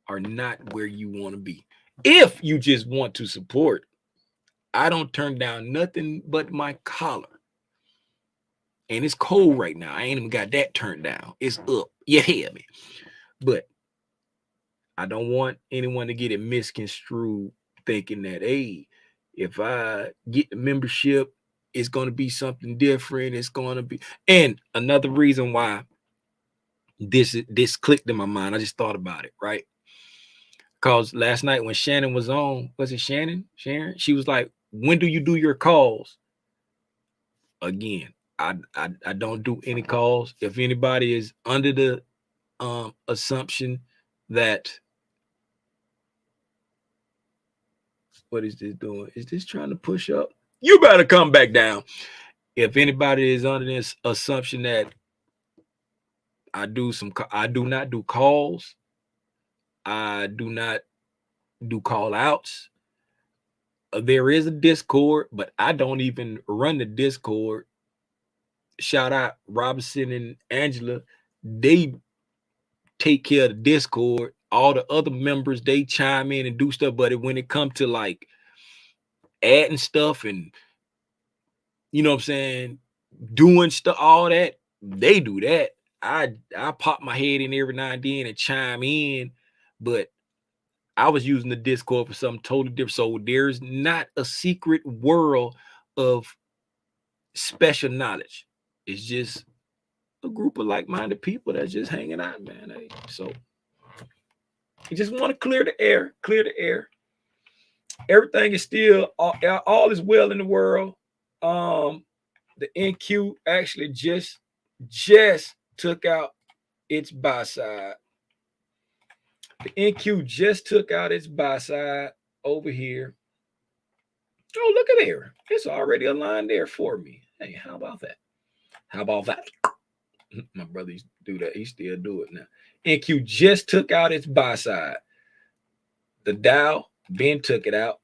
are not where you want to be. If you just want to support, I don't turn down nothing but my collar. And it's cold right now. I ain't even got that turned down. It's up. You hear me? But I don't want anyone to get it misconstrued thinking that, hey, if I get the membership, it's going to be something different. It's going to be. And another reason why this clicked in my mind, I just thought about it, right? Because last night when Shannon was on, was it Shannon? Sharon? She was like, when do you do your calls? Again, I don't do any calls. If anybody is under the assumption that, what is this doing? Is this trying to push up? You better come back down. If anybody is under this assumption that I do not do calls, I do not do call outs. There is a Discord, but I don't even run the Discord. Shout out Robinson and Angela. They take care of the Discord. All the other members, they chime in and do stuff. But when it comes to like adding stuff and, you know what I'm saying, doing stuff, all that, they do that. I pop my head in every now and then and chime in, but I was using the Discord for something totally different. So there's not a secret world of special knowledge. It's just a group of like-minded people that's just hanging out, man. Hey, so you just want to clear the air. Everything is still all is well in the world. The NQ actually just took out its buy side. The NQ just took out its buy side over here. Oh, look at there. It's already aligned there for me. Hey, how about that? My brother used to do that. He still do it now. NQ just took out its buy side. The Dow, Ben took it out.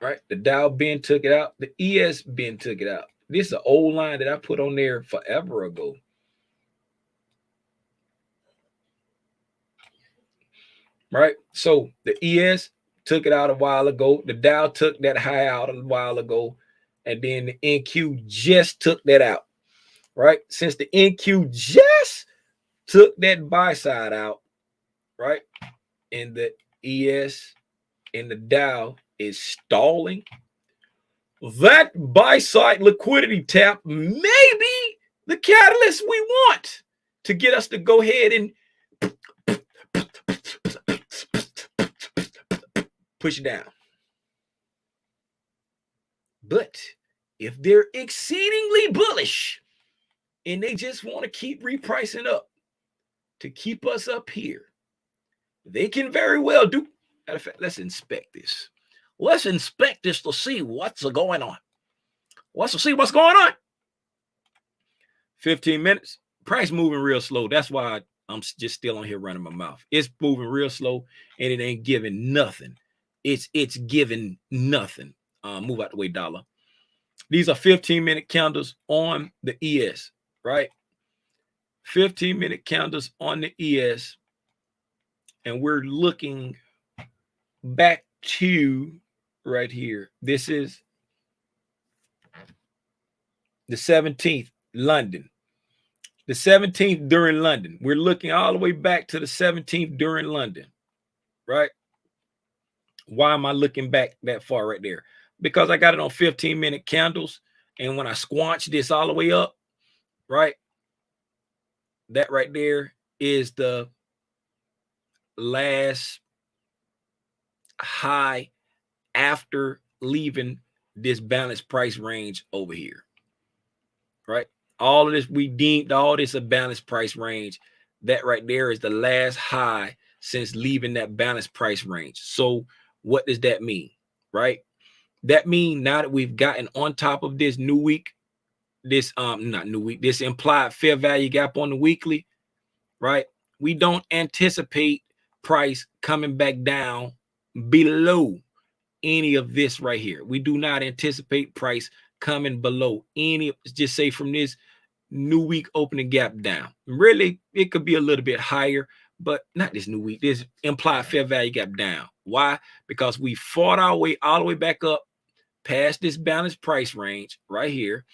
Right? The Dow, Ben took it out. The ES, Ben took it out. This is an old line that I put on there forever ago. Right? So the ES took it out a while ago. The Dow took that high out a while ago. And then the NQ just took that out. Right? Since the NQ just took that buy side out, right? And the ES and the Dow is stalling. That buy side liquidity tap may be the catalyst we want to get us to go ahead and push it down. But if they're exceedingly bullish and they just want to keep repricing up to keep us up here, they can very well do. Matter of fact, let's inspect this. Let's inspect this to see what's going on. Let's see what's going on. 15 minutes. Price moving real slow. That's why I'm just still on here running my mouth. It's moving real slow and it ain't giving nothing. It's giving nothing. Move out the way, dollar. These are 15-minute candles on the ES, right? 15-minute candles on the ES. And we're looking back to right here. This is the 17th, London. The 17th during London. We're looking all the way back to the 17th during London, right? Why am I looking back that far right there? Because I got it on 15-minute candles. And when I squanch this all the way up, right? That right there is the last high after leaving this balanced price range over here, right? All of this, we deemed all this a balanced price range. That right there is the last high since leaving that balanced price range. So what does that mean, right? That means now that we've gotten on top of this new week, this this implied fair value gap on the weekly, right? We don't anticipate price coming back down below any of this right here. We do not anticipate price coming below any, just say from this new week opening gap down. Really, it could be a little bit higher, but not this new week, this implied fair value gap down. Why? Because we fought our way all the way back up past this balanced price range right here.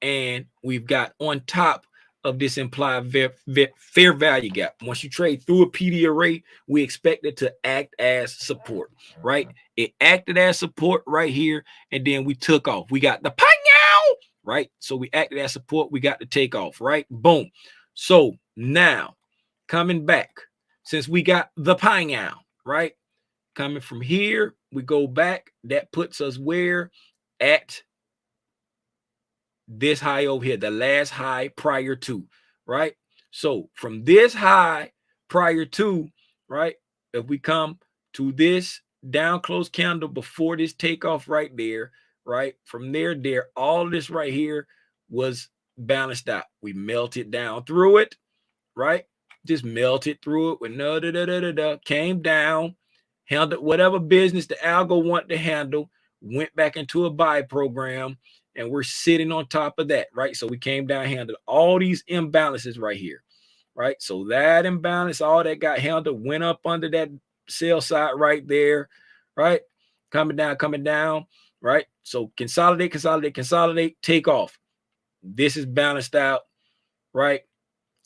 And we've got on top of this implied fair value gap. Once you trade through a PD array, we expect it to act as support, right? It acted as support right here, and then we took off. We got the pang-ow, right? So we acted as support. We got the takeoff, right? Boom. So now coming back, since we got the pang-ow, right? Coming from here, we go back. That puts us where? At this high over here, the last high prior to, right? So from this high prior to, right, if we come to this down close candle before this takeoff right there, right, from there, all this right here was balanced out. We melted down through it, right? Just melted through it with came down, handled whatever business the algo wanted to handle, went back into a buy program, and we're sitting on top of that, right? So we came down, handled all these imbalances right here, right? So that imbalance, all that got handled, went up under that sell side right there, right? Coming down, right? So consolidate, take off. This is balanced out, right?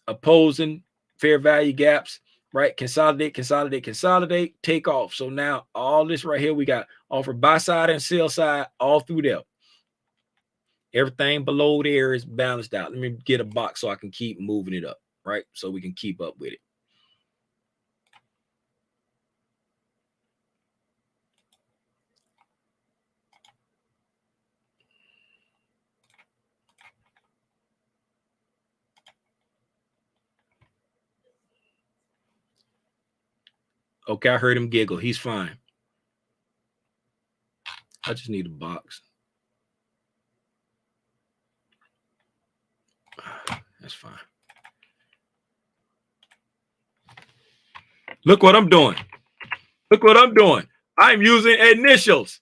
Opposing fair value gaps, right? Consolidate, take off. So now all this right here, we got offer buy side and sell side all through there. Everything below there is balanced out. Let me get a box so I can keep moving it up, right? So we can keep up with it. Okay, I heard him giggle. He's fine. I just need a box. That's fine. Look what I'm doing. Look what I'm doing. I'm using initials.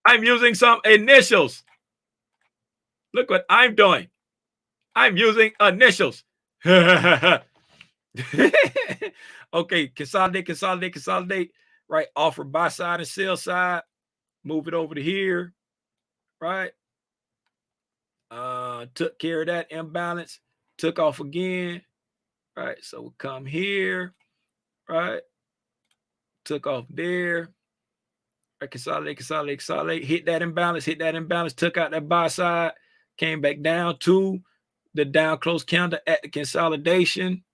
I'm using some initials. Look what I'm doing. I'm using initials. Okay, consolidate. Right, offer buy side and sell side. Move it over to here. Right. Took care of that imbalance. Took off again. Right. So we'll come here. Right. Took off there. Right, consolidate. Hit that imbalance. Took out that buy side. Came back down to the down close counter at the consolidation.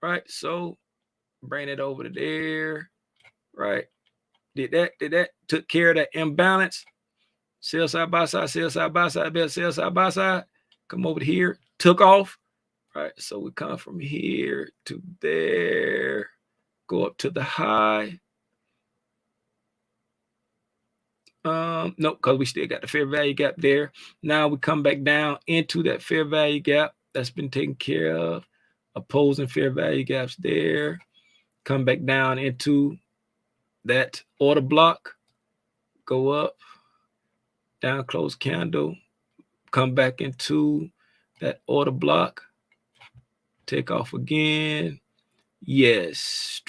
Right. So bring it over to there. Right. Did that. Took care of that imbalance. Sell side by side, sell side by side. Come over here. Took off. Right. So we come from here to there. Go up to the high. No, because we still got the fair value gap there. Now we come back down into that fair value gap that's been taken care of. Opposing fair value gaps there. Come back down into that order block. Go up. Down close candle. Come back into that order block. Take off again. Yes.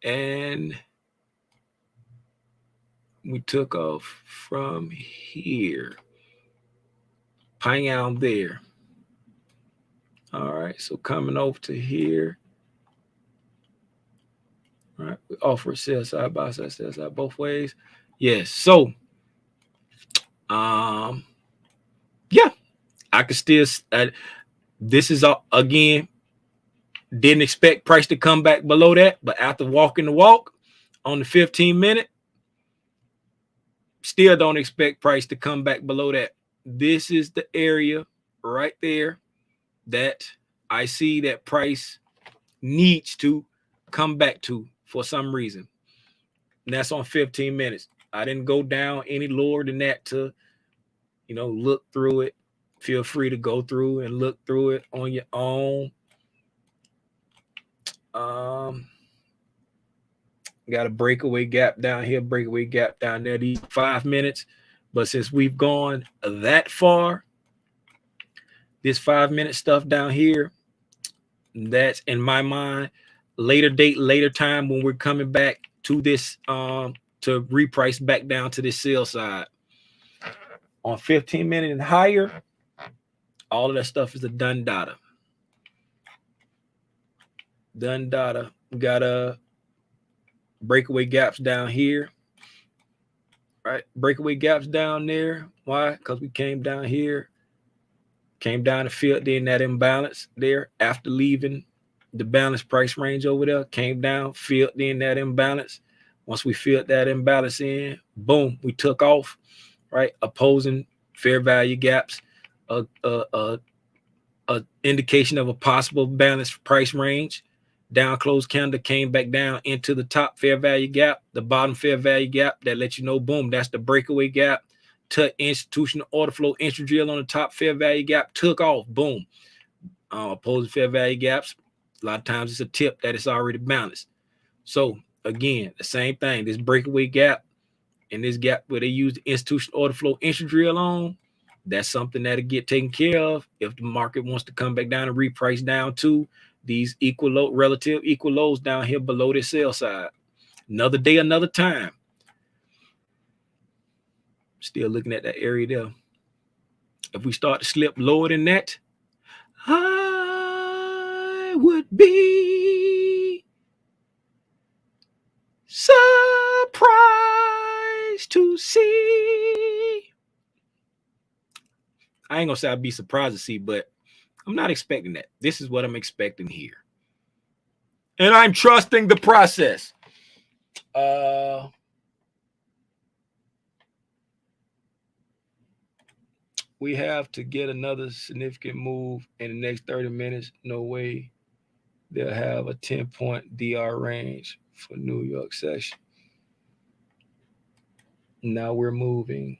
And we took off from here. Hang out there. All right. So coming over to here. All right. We offer sell side by side, sell side both ways. Yes. So, yeah, I could still. This is again. Didn't expect price to come back below that, but after walking the walk on the 15-minute, still don't expect price to come back below that. This is the area right there that I see that price needs to come back to for some reason. And that's on 15 minutes. I didn't go down any lower than that to, look through it. Feel free to go through and look through it on your own. Got a breakaway gap down here, breakaway gap down there. These 5 minutes. But since we've gone that far, this 5-minute stuff down here, that's in my mind, later date, later time when we're coming back to this to reprice back down to this sell side. On 15-minute and higher, all of that stuff is a done data. Done data. We got breakaway gaps down here. Right? Breakaway gaps down there. Why? Because we came down here, came down and filled in that imbalance there after leaving the balanced price range over there, came down, filled in that imbalance. Once we filled that imbalance in, boom, we took off, right? Opposing fair value gaps, a indication of a possible balanced price range. Down close candle came back down into the top fair value gap, the bottom fair value gap. That lets you know, boom, that's the breakaway gap. Took institutional order flow entry drill on the top fair value gap, took off, boom. Opposing fair value gaps, a lot of times it's a tip that it's already balanced. So again, the same thing, this breakaway gap and this gap where they use the institutional order flow entry drill on, that's something that'll get taken care of if the market wants to come back down and reprice down to these equal low, relative equal lows down here below this sell side. Another day, another time. Still looking at that area there. If we start to slip lower than that, I would be surprised to see. I ain't gonna say I'd be surprised to see, but I'm not expecting that. This is what I'm expecting here. And I'm trusting the process. We have to get another significant move in the next 30 minutes. No way they'll have a 10-point DR range for New York session. Now we're moving.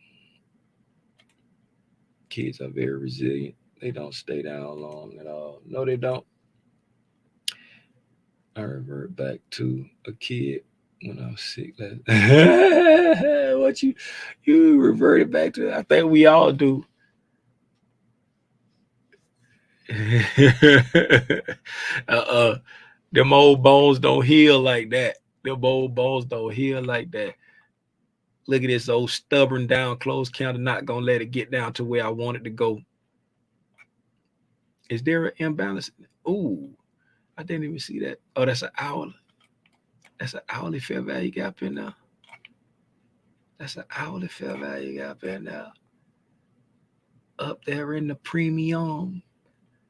Kids are very resilient. They don't stay down long at all. No, they don't. I revert back to a kid when I was sick. What you reverted back to? I think we all do. Them old bones don't heal like that. Them old bones don't heal like that. Look at this old stubborn down close counter, not gonna let it get down to where I want it to go. Is there an imbalance? Ooh, I didn't even see that. Oh, that's an hourly. That's an hourly fair value gap in there. That's an hourly fair value gap in there. Up there in the premium.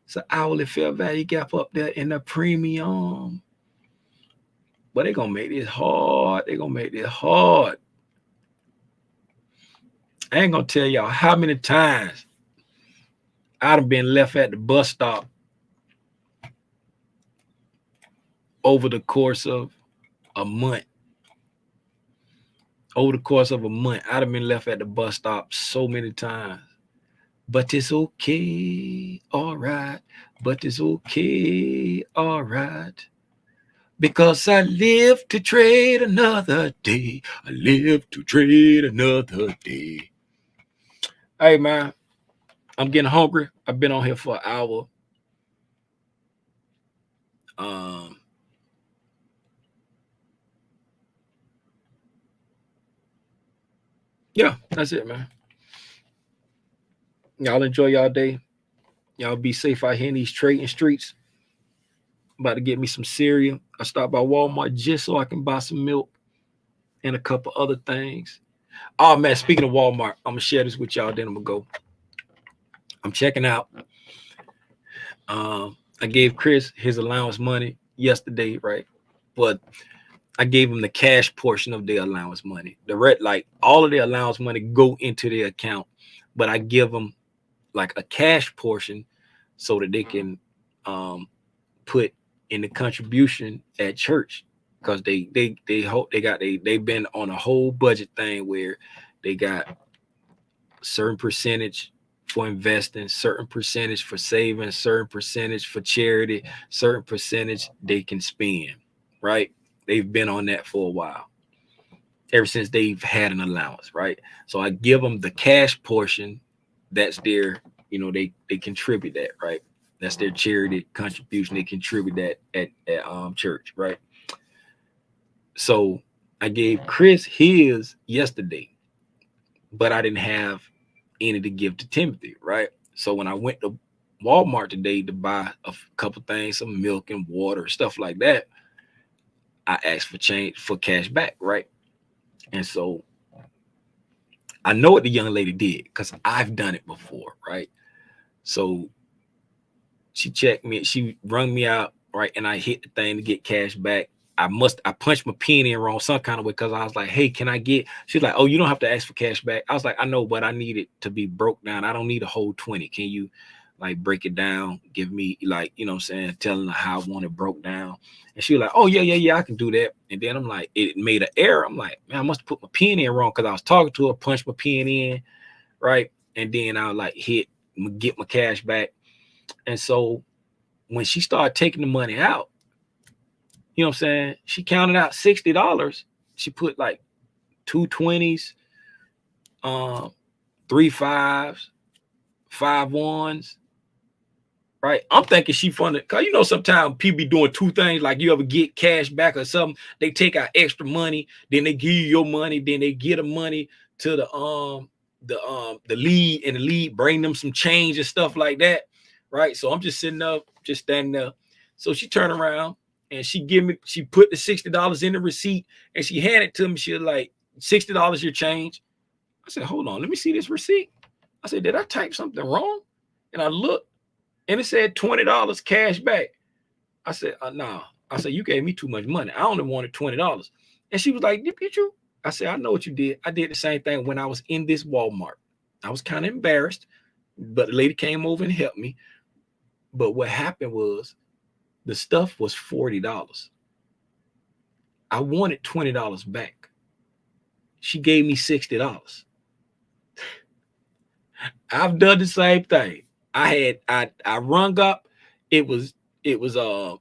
It's an hourly fair value gap up there in the premium. But they're gonna make this hard. They're gonna make this hard. I ain't gonna tell y'all how many times I'd have been left at the bus stop over the course of a month. Over the course of a month, I'd have been left at the bus stop so many times. But it's okay, all right. But it's okay, all right. Because I live to trade another day. I live to trade another day. Hey, man, I'm getting hungry. I've been on here for an hour. Yeah, that's it, man. Y'all enjoy y'all day. Y'all be safe out here in these trading streets. About to get me some cereal. I stopped by Walmart just so I can buy some milk and a couple other things. Oh, man, speaking of Walmart, I'm going to share this with y'all, then I'm going to go. I'm checking out. I gave Chris his allowance money yesterday, right? But I gave him the cash portion of the allowance money. The red, like all of the allowance money go into their account, but I give them like a cash portion so that they can put in the contribution at church, because they've been on a whole budget thing where they got a certain percentage for investing, certain percentage for saving, certain percentage for charity, certain percentage they can spend, right? They've been on that for a while. Ever since they've had an allowance, right? So I give them the cash portion. That's their, they contribute that, right? That's their charity contribution. They contribute that at church, right? So I gave Chris his yesterday, but I didn't have any to give to Timothy, right? So when I went to Walmart today to buy a couple things, some milk and water, stuff like that, I asked for change, for cash back, right? And so I know what the young lady did because I've done it before, right? So she checked me, she rung me out, right? And I hit the thing to get cash back. I punched my pin in wrong some kind of way because I was like, hey, can I get? She's like, oh, you don't have to ask for cash back. I was like, I know, but I need it to be broke down. I don't need a whole 20. Can you like break it down? Give me like, what I'm saying, telling her how I want it broke down. And she was like, oh, yeah, I can do that. And then I'm like, it made an error. I'm like, man, I must have put my pin in wrong because I was talking to her, punched my pin in, right? And then I like get my cash back. And so when she started taking the money out, you know what I'm saying? She counted out $60. She put like 2 20s, 3 5s, 5 1s. Right? I'm thinking she funded, because sometimes people be doing two things, like you ever get cash back or something, they take out extra money, then they give you your money, then they get the money to the lead, and the lead bring them some change and stuff like that. Right? So I'm just sitting up, just standing there. So she turned around and she put the $60 in the receipt and she handed it to me. She was like, $60 your change. I said, hold on, let me see this receipt. I said, did I type something wrong? And I looked and it said $20 cash back. I said, no. I said, you gave me too much money. I only wanted $20. And she was like, did you? I said, I know what you did. I did the same thing when I was in this Walmart. I was kind of embarrassed, but the lady came over and helped me. But what happened was, the stuff was $40. I wanted $20 back. She gave me $60. I've done the same thing. I rung up. It was the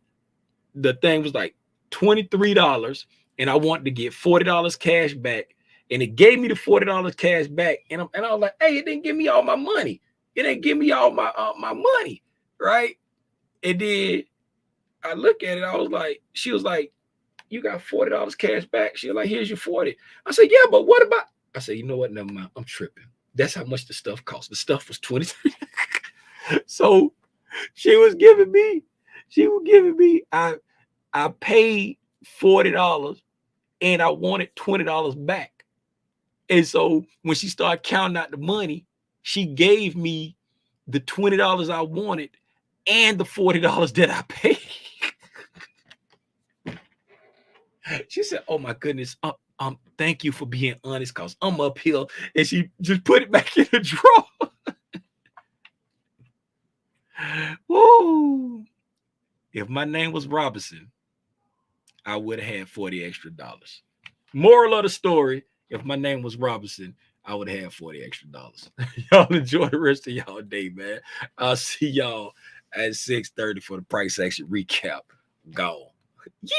thing was like $23, and I wanted to get $40 cash back, and it gave me the $40 cash back, and I was like, hey, it didn't give me all my money. It didn't give me all my money, right? And then I look at it, I was like, she was like, you got $40 cash back. She was like, here's your 40. I said, yeah, but what about? I said, you know what? Never mind. I'm tripping. That's how much the stuff cost. The stuff was $23. So she was giving me, I paid $40 and I wanted $20 back. And so when she started counting out the money, she gave me the $20 I wanted and the $40 that I paid. She said, oh my goodness, thank you for being honest, because I'm uphill. And she just put it back in the drawer. Woo. If my name was Robinson, I would have had $40 extra. Moral of the story, if my name was Robinson, I would have $40 extra. Y'all enjoy the rest of y'all day, man. I'll see y'all at 6:30 for the price action recap. Go. Yeah.